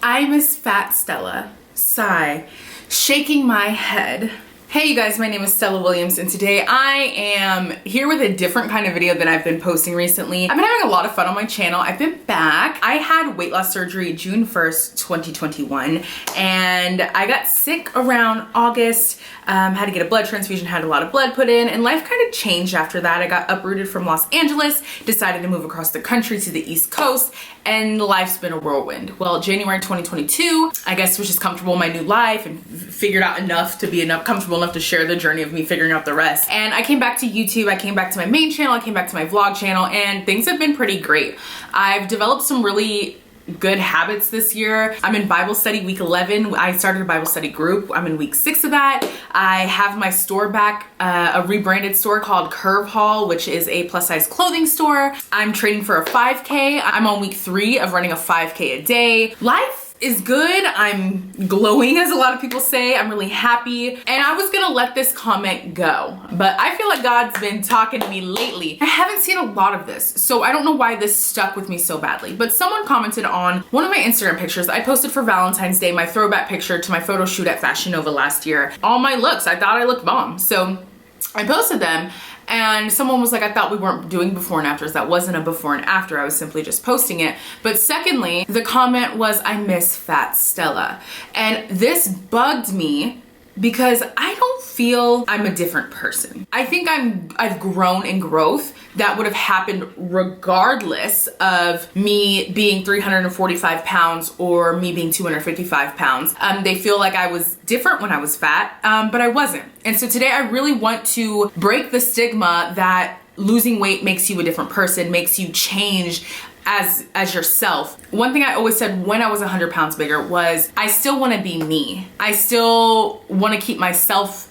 I miss Fat Stella. Sigh. Shaking my head. Hey you guys, my name is Stella Williams and today I am here with a different kind of video than I've been posting recently. I've been having a lot of fun on my channel. I've been back. I had weight loss surgery June 1st, 2021 and I got sick around August. Had to get a blood transfusion, had a lot of blood put in, and life kind of changed after that. I got uprooted from Los Angeles, decided to move across the country to the East Coast, and life's been a whirlwind. Well, January 2022, I guess was just comfortable in my new life and figured out enough to be comfortable enough to share the journey of me figuring out the rest. And I came back to YouTube, I came back to my main channel, I came back to my vlog channel, and things have been pretty great. I've developed some really good habits this year. I'm in Bible study week 11. I started a Bible study group. I'm in week 6 of that. I have my store back, a rebranded store called Curve Hall, which is a plus size clothing store. I'm training for a 5K. I'm on week 3 of running a 5K a day. Life is good. I'm glowing, as a lot of people say. I'm really happy. And I was gonna let this comment go, but I feel like God's been talking to me lately. I haven't seen a lot of this, so I don't know why this stuck with me so badly. But someone commented on one of my Instagram pictures I posted for Valentine's Day, my throwback picture to my photo shoot at Fashion Nova last year. All my looks, I thought I looked bomb. So I posted them. And someone was like, I thought we weren't doing before and afters. That wasn't a before and after. I was simply just posting it. But secondly, the comment was, I miss Fat Stella. And this bugged me because I don't feel I'm a different person. I think I've grown in growth that would have happened regardless of me being 345 pounds or me being 255 pounds. They feel like I was different when I was fat, but I wasn't. And so today I really want to break the stigma that losing weight makes you a different person, makes you change as yourself. One thing I always said when I was 100 pounds bigger was I still want to be me. I still want to keep myself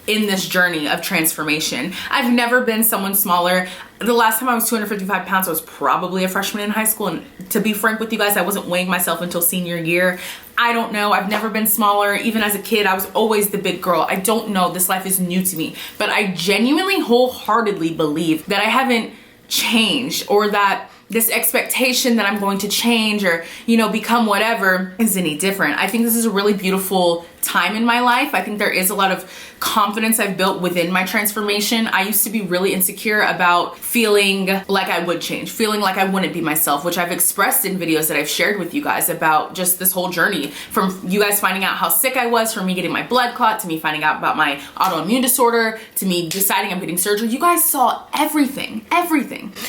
in this journey of transformation. I've never been someone smaller. The last time I was 255 pounds, I was probably a freshman in high school. And to be frank with you guys, I wasn't weighing myself until senior year. I don't know. I've never been smaller. Even as a kid, I was always the big girl. I don't know. This life is new to me. But I genuinely, wholeheartedly believe that I haven't changed, or that this expectation that I'm going to change or, you know, become whatever is any different. I think this is a really beautiful time in my life. I think there is a lot of confidence I've built within my transformation. I used to be really insecure about feeling like I would change, feeling like I wouldn't be myself, which I've expressed in videos that I've shared with you guys about just this whole journey, from you guys finding out how sick I was, from me getting my blood clot, to me finding out about my autoimmune disorder, to me deciding I'm getting surgery. You guys saw everything.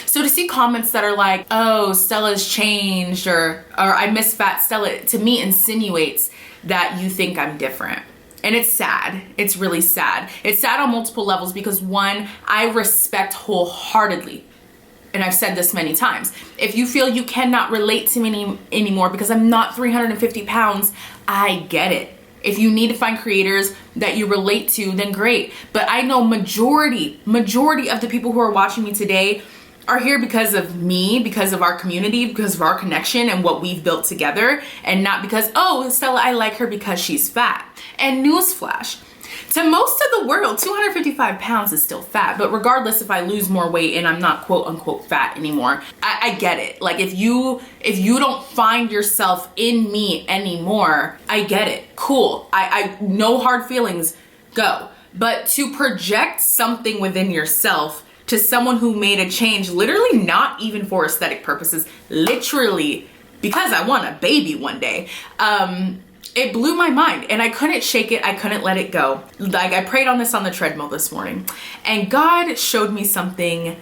So to see comments that are like, oh, Stella's changed, or I miss Fat Stella, to me insinuates that you think I'm different. And it's sad. It's really sad. It's sad on multiple levels because, one, I respect wholeheartedly, and I've said this many times, if you feel you cannot relate to me anymore because I'm not 350 pounds, I get it. If you need to find creators that you relate to, then great. But I know majority of the people who are watching me today are here because of me, because of our community, because of our connection and what we've built together, and not because, oh, Stella, I like her because she's fat. And newsflash, to most of the world, 255 pounds is still fat. But regardless, if I lose more weight and I'm not quote unquote fat anymore, I get it. Like if you don't find yourself in me anymore, I get it. Cool. I no hard feelings, go. But to project something within yourself to someone who made a change, literally not even for aesthetic purposes, literally because I want a baby one day, it blew my mind and I couldn't shake it. I couldn't let it go. Like, I prayed on this on the treadmill this morning and God showed me something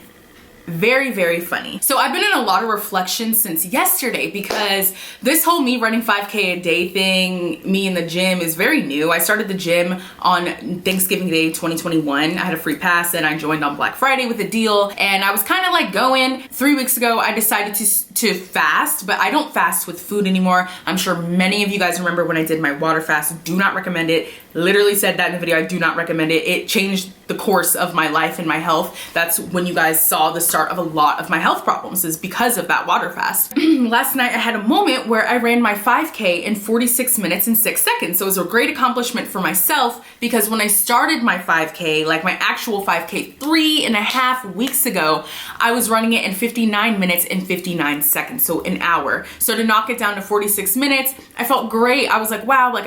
very, very funny. So I've been in a lot of reflection since yesterday because this whole me running 5K a day thing, me in the gym, is very new. I started the gym on Thanksgiving Day 2021. I had a free pass and I joined on Black Friday with a deal, and I was kind of like going. 3 weeks ago I decided to fast, but I don't fast with food anymore. I'm sure many of you guys remember when I did my water fast. Do not recommend it. literally said that in the video. I do not recommend it. It changed the course of my life and my health. That's when you guys saw the start of a lot of my health problems, is because of that water fast. Last night I had a moment where I ran my 5K in 46 minutes and 6 seconds. So it was a great accomplishment for myself, because when I started my 5K, like my actual 5K 3.5 weeks ago, I was running it in 59 minutes and 59 seconds, so an hour. So to knock it down to 46 minutes, I felt great. I was like, wow, like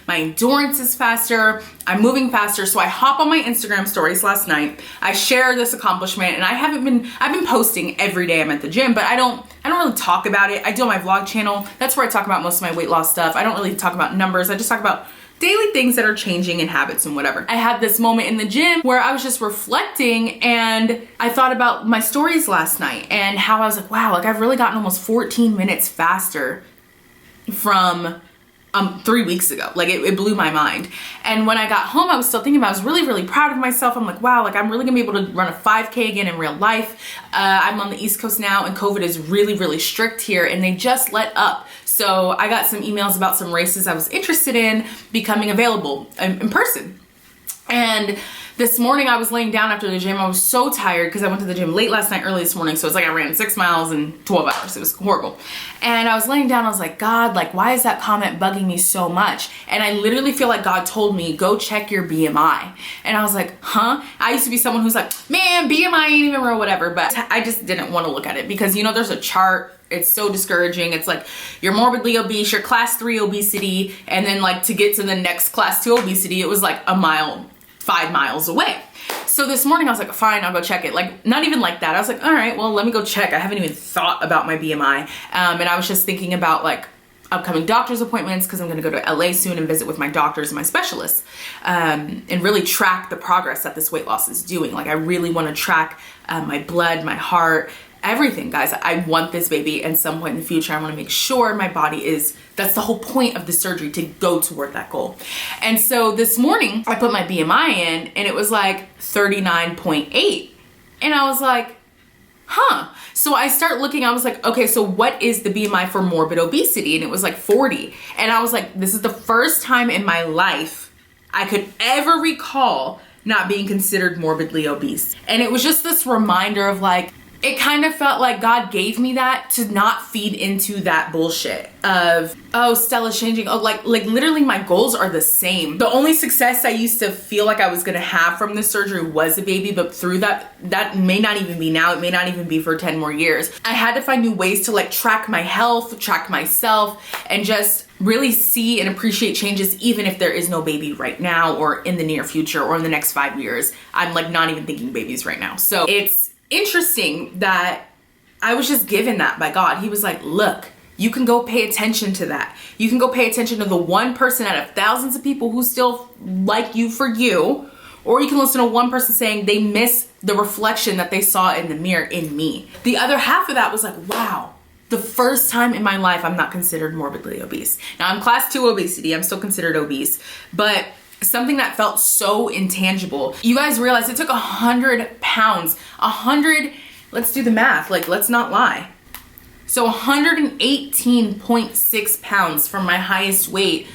my endurance is faster, I'm moving faster. So I hop on my Instagram stories last night. I share this accomplishment, and I've been posting every day I'm at the gym, but I don't really talk about it. I do on my vlog channel. That's where I talk about most of my weight loss stuff. I don't really talk about numbers. I just talk about daily things that are changing and habits and whatever. I had this moment in the gym where I was just reflecting, and I thought about my stories last night and how I was like, wow, like I've really gotten almost 14 minutes faster from 3 weeks ago. Like it blew my mind. And when I got home, I was still thinking about, I was really, really proud of myself. I'm like, wow, like I'm really gonna be able to run a 5K again in real life. I'm on the East Coast now, and COVID is really, really strict here, and they just let up. So I got some emails about some races I was interested in becoming available in person. And this morning I was laying down after the gym. I was so tired because I went to the gym late last night, early this morning. So it's like I ran 6 miles in 12 hours. It was horrible. And I was laying down. I was like, God, like, why is that comment bugging me so much? And I literally feel like God told me, go check your BMI. And I was like, huh? I used to be someone who's like, man, BMI ain't even real, whatever. But I just didn't want to look at it because, you know, there's a chart. It's so discouraging. It's like you're morbidly obese, you're class 3 obesity. And then like to get to the next class 2 obesity, it was like 5 miles away. So this morning I was like, fine, I'll go check it. Like, not even like that. I was like, all right, well, let me go check. I haven't even thought about my BMI. And I was just thinking about like upcoming doctor's appointments, because I'm going to go to LA soon and visit with my doctors and my specialists, and really track the progress that this weight loss is doing. Like I really want to track my blood, my heart, everything, guys. I want this baby, and some point in the future I want to make sure my body is, that's the whole point of the surgery, to go toward that goal. And so this morning I put my BMI in, and it was like 39.8, and I was like, huh. So I start looking, I was like, okay, so what is the BMI for morbid obesity? And it was like 40. And I was like, this is the first time in my life I could ever recall not being considered morbidly obese. And it was just this reminder of like, it kind of felt like God gave me that to not feed into that bullshit of, oh, Stella's changing. Oh, like literally my goals are the same. The only success I used to feel like I was gonna have from this surgery was a baby, but through that may not even be now. It may not even be for 10 more years. I had to find new ways to like track my health, track myself, and just really see and appreciate changes, even if there is no baby right now or in the near future or in the next 5 years. I'm like not even thinking babies right now. So it's interesting that I was just given that by God. He was like, look, you can go pay attention to that. You can go pay attention to the one person out of thousands of people who still like you for you, or you can listen to one person saying they miss the reflection that they saw in the mirror in me. The other half of that was like, wow, the first time in my life I'm not considered morbidly obese. Now I'm class 2 obesity. I'm still considered obese, but something that felt so intangible. You guys realize it took 100 pounds, let's do the math, like let's not lie. So 118.6 pounds from my highest weight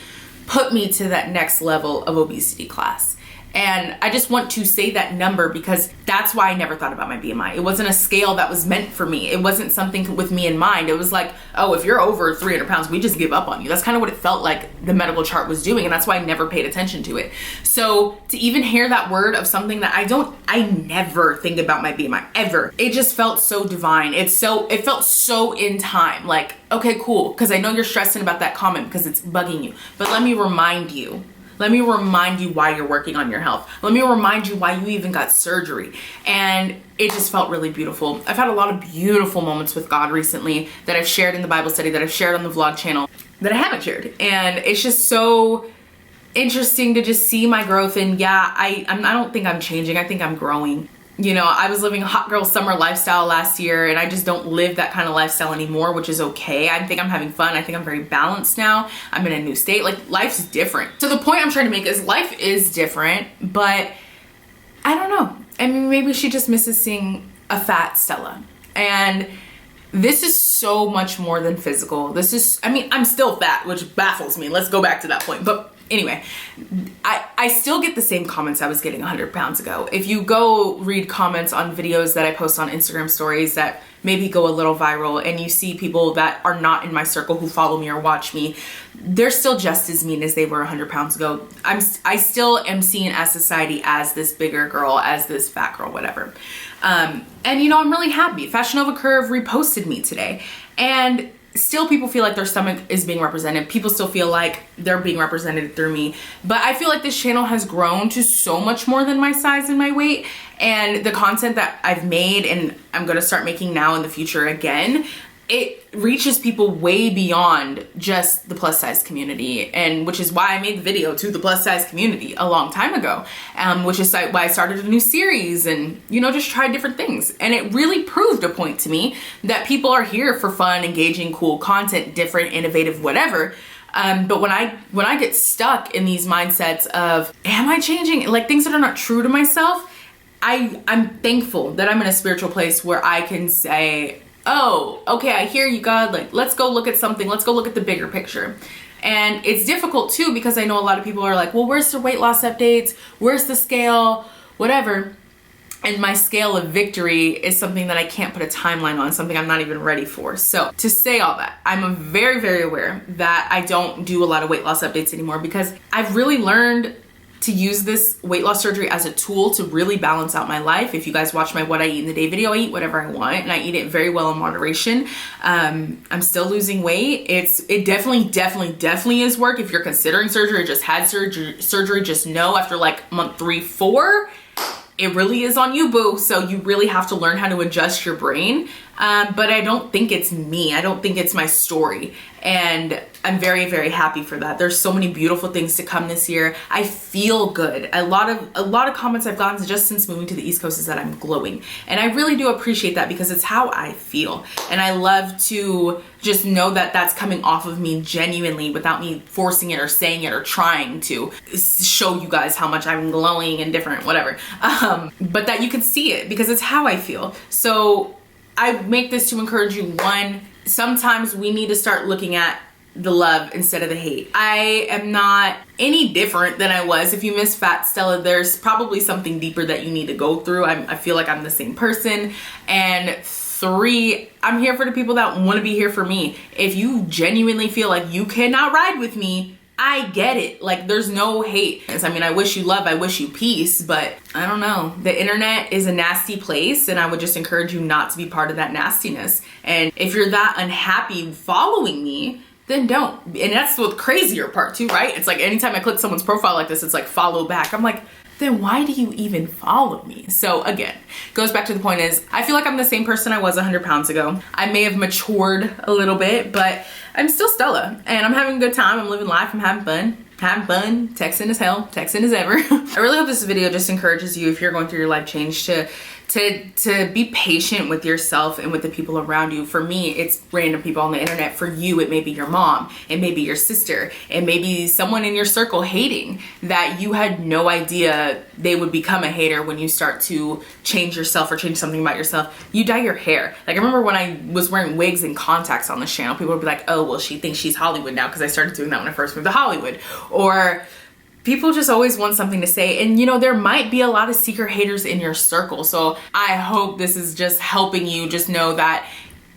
put me to that next level of obesity class. And I just want to say that number because that's why I never thought about my BMI. It wasn't a scale that was meant for me. It wasn't something with me in mind. It was like, oh, if you're over 300 pounds, we just give up on you. That's kind of what it felt like the medical chart was doing. And that's why I never paid attention to it. So to even hear that word of something that I never think about my BMI ever. It just felt so divine. It felt so in time. Like, okay, cool. Because I know you're stressing about that comment because it's bugging you. But let me remind you. Let me remind you why you're working on your health. Let me remind you why you even got surgery. And it just felt really beautiful. I've had a lot of beautiful moments with God recently that I've shared in the Bible study, that I've shared on the vlog channel, that I haven't shared. And it's just so interesting to just see my growth. And yeah, I don't think I'm changing. I think I'm growing. You know, I was living a hot girl summer lifestyle last year, and I just don't live that kind of lifestyle anymore, which is okay. I think I'm having fun. I think I'm very balanced now. I'm in a new state. Like, life's different. So the point I'm trying to make is life is different, but I don't know. I mean, maybe she just misses seeing a fat Stella. And this is so much more than physical. This is, I mean, I'm still fat, which baffles me. Let's go back to that point. But Anyway, I still get the same comments I was getting 100 pounds ago. If you go read comments on videos that I post on Instagram stories that maybe go a little viral, and you see people that are not in my circle who follow me or watch me, they're still just as mean as they were 100 pounds ago. I still am seen as society as this bigger girl, as this fat girl, whatever. And you know, I'm really happy. Fashion Nova Curve reposted me today, and still people feel like their stomach is being represented. People still feel like they're being represented through me. But I feel like this channel has grown to so much more than my size and my weight. And the content that I've made and I'm gonna start making now in the future again, it reaches people way beyond just the plus size community, and which is why I made the video to the plus size community a long time ago, which is why I started a new series and, you know, just tried different things. And it really proved a point to me that people are here for fun, engaging, cool content, different, innovative, whatever. But when I get stuck in these mindsets of, am I changing? Like things that are not true to myself, I'm thankful that I'm in a spiritual place where I can say, oh, okay, I hear you, God. Like, let's go look at something. Let's go look at the bigger picture. And it's difficult too, because I know a lot of people are like, well, where's the weight loss updates? Where's the scale? Whatever. And my scale of victory is something that I can't put a timeline on, something I'm not even ready for. So to say all that, I'm very, very aware that I don't do a lot of weight loss updates anymore, because I've really learned to use this weight loss surgery as a tool to really balance out my life. If you guys watch my What I Eat in the Day video, I eat whatever I want, and I eat it very well in moderation. I'm still losing weight. It definitely is work. If you're considering surgery or just had surgery, just know after like month 3, 4, it really is on you, boo. So you really have to learn how to adjust your brain. But I don't think it's me. I don't think it's my story. And I'm very, very happy for that. There's so many beautiful things to come this year. I feel good. A lot of comments I've gotten just since moving to the East Coast is that I'm glowing. And I really do appreciate that, because it's how I feel. And I love to just know that that's coming off of me genuinely, without me forcing it or saying it or trying to show you guys how much I'm glowing and different, whatever. But that you can see it, because it's how I feel. So I make this to encourage you. One, sometimes we need to start looking at the love instead of the hate. I am not any different than I was. If you miss Fat Stella, there's probably something deeper that you need to go through. I feel like I'm the same person. And 3, I'm here for the people that want to be here for me. If you genuinely feel like you cannot ride with me, I get it. Like, there's no hate. I mean, I wish you love, I wish you peace, but I don't know. The internet is a nasty place, and I would just encourage you not to be part of that nastiness. And if you're that unhappy following me, then don't. And that's the crazier part too, right? It's like anytime I click someone's profile like this, it's like follow back. I'm like, then why do you even follow me? So again, goes back to the point is, I feel like I'm the same person I was 100 pounds ago. I may have matured a little bit, but I'm still Stella, and I'm having a good time. I'm living life. I'm having fun. Texting as hell, texting as ever. I really hope this video just encourages you, if you're going through your life change, to be patient with yourself and with the people around you. For me, it's random people on the internet. For you, it may be your mom, it may be your sister, it may be someone in your circle hating that you had no idea they would become a hater when you start to change yourself or change something about yourself. You dye your hair. Like, I remember when I was wearing wigs and contacts on this channel, people would be like, oh, well, she thinks she's Hollywood now, because I started doing that when I first moved to Hollywood. Or people just always want something to say. And you know, there might be a lot of secret haters in your circle. So I hope this is just helping you just know that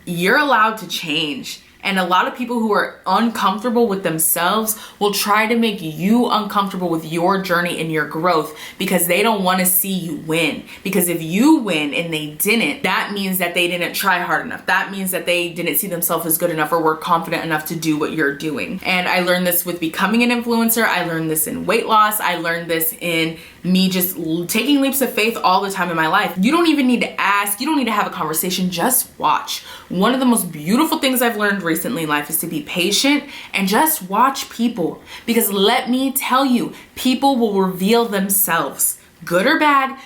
you're allowed to change. And a lot of people who are uncomfortable with themselves will try to make you uncomfortable with your journey and your growth, because they don't want to see you win. Because if you win and they didn't, that means that they didn't try hard enough. That means that they didn't see themselves as good enough or were confident enough to do what you're doing. And I learned this with becoming an influencer. I learned this in weight loss. I learned this in me just taking leaps of faith all the time in my life. You don't even need to ask. You don't need to have a conversation. Just watch. One of the most beautiful things I've learned recently in life is to be patient and just watch people. Because let me tell you, people will reveal themselves. Good or bad,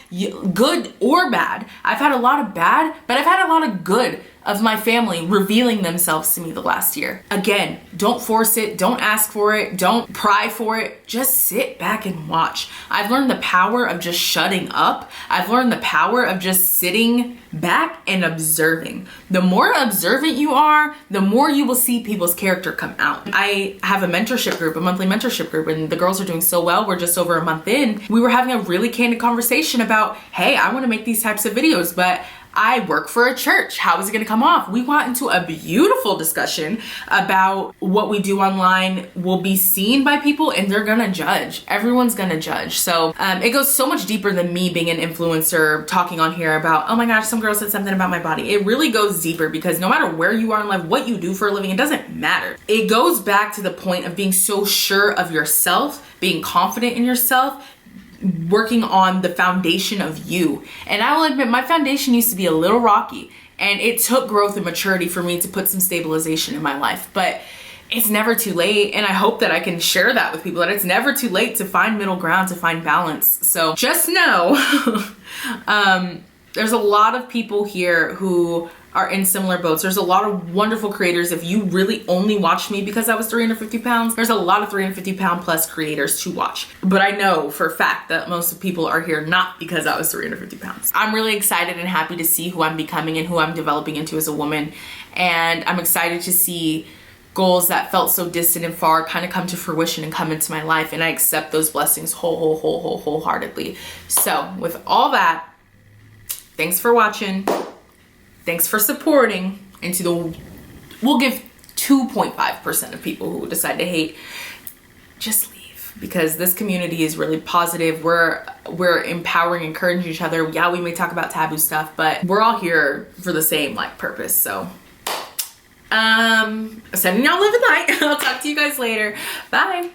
good or bad. I've had a lot of bad, but I've had a lot of good of my family revealing themselves to me the last year. Again, don't force it, don't ask for it, don't pry for it, just sit back and watch. I've learned the power of just shutting up. I've learned the power of just sitting back and observing. The more observant you are, the more you will see people's character come out. I have a mentorship group, a monthly mentorship group, and the girls are doing so well. We're just over a month in. We were having a really candid conversation about, hey, I want to make these types of videos, but I work for a church. How is it going to come off? We got into a beautiful discussion about what we do online will be seen by people and they're going to judge. Everyone's going to judge. So it goes so much deeper than me being an influencer talking on here about, oh my gosh, some girl said something about my body. It really goes deeper because no matter where you are in life, what you do for a living, it doesn't matter. It goes back to the point of being so sure of yourself, being confident in yourself, working on the foundation of you. And I will admit my foundation used to be a little rocky and it took growth and maturity for me to put some stabilization in my life, but it's never too late. And I hope that I can share that with people, that it's never too late to find middle ground, to find balance. So just know, there's a lot of people here who are in similar boats. There's a lot of wonderful creators. If you really only watched me because I was 350 pounds, there's a lot of 350 pound plus creators to watch. But I know for a fact that most people are here not because I was 350 pounds. I'm really excited and happy to see who I'm becoming and who I'm developing into as a woman. And I'm excited to see goals that felt so distant and far kind of come to fruition and come into my life. And I accept those blessings wholeheartedly. So with all that, thanks for watching. Thanks for supporting. And we'll give 2.5% of people who decide to hate, just leave, because this community is really positive. We're empowering, encouraging each other. Yeah, we may talk about taboo stuff, but we're all here for the same purpose. So sending y'all love and light. I'll talk to you guys later. Bye.